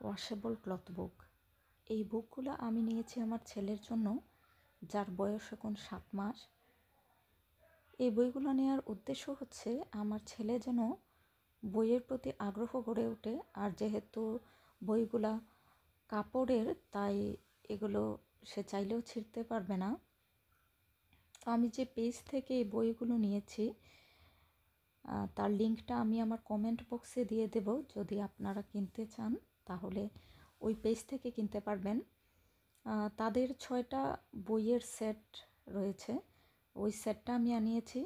Washable cloth বুক। এই বুকগুলো আমি নিয়েছি আমার ছেলের জন্য, যার বয়স এখন 7 মাস। এই বইগুলো নেওয়ার উদ্দেশ্য হচ্ছে আমার ছেলে যেন বইয়ের প্রতি আগ্রহ গড়ে ওঠে। আর যেহেতু বইগুলা কাপড়ের, তাই এগুলো সে চাইলেও ছিঁড়তে পারবে না। তো আমি যে পেজ থেকে এই বইগুলো নিয়েছি তার লিঙ্কটা আমি আমার কমেন্ট বক্সে দিয়ে দেব। যদি আপনারা কিনতে চান তাহলে ওই পেজ থেকে কিনতে পারবেন। তাদের 6টা বইয়ের সেট রয়েছে, ওই সেটটা আমি আনিয়েছি।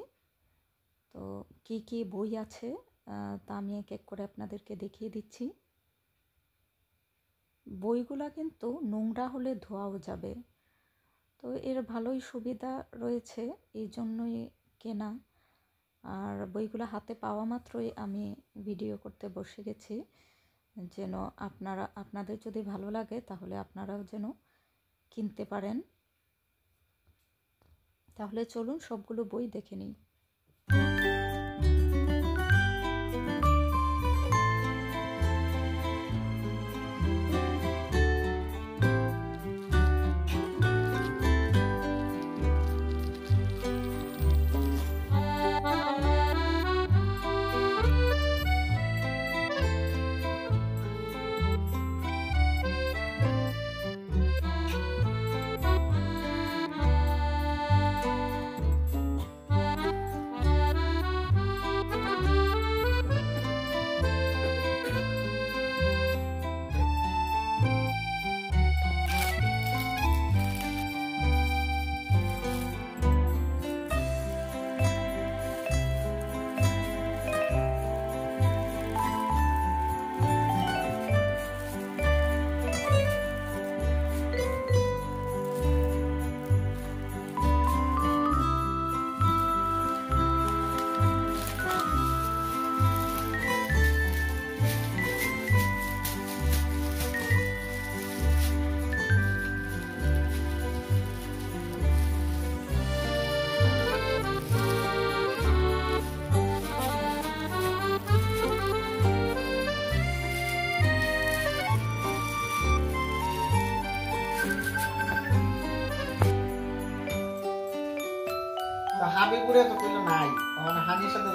তো কি কি বই আছে তা আমি এক এক করে আপনাদেরকে দেখিয়ে দিচ্ছি। বইগুলা কিন্তু নোংরা হলে ধোয়াও যাবে, তো এর ভালোই সুবিধা রয়েছে, এই জন্যই কেনা। আর বইগুলো হাতে পাওয়া মাত্রই আমি ভিডিও করতে বসে গেছি, যেন আপনাদের যদি ভালো লাগে তাহলে আপনারাও যেন কিনতে পারেন। তাহলে চলুন সবগুলো বই দেখে নিই। হাবিবুরে তো কইলো নাই, হানির সাথে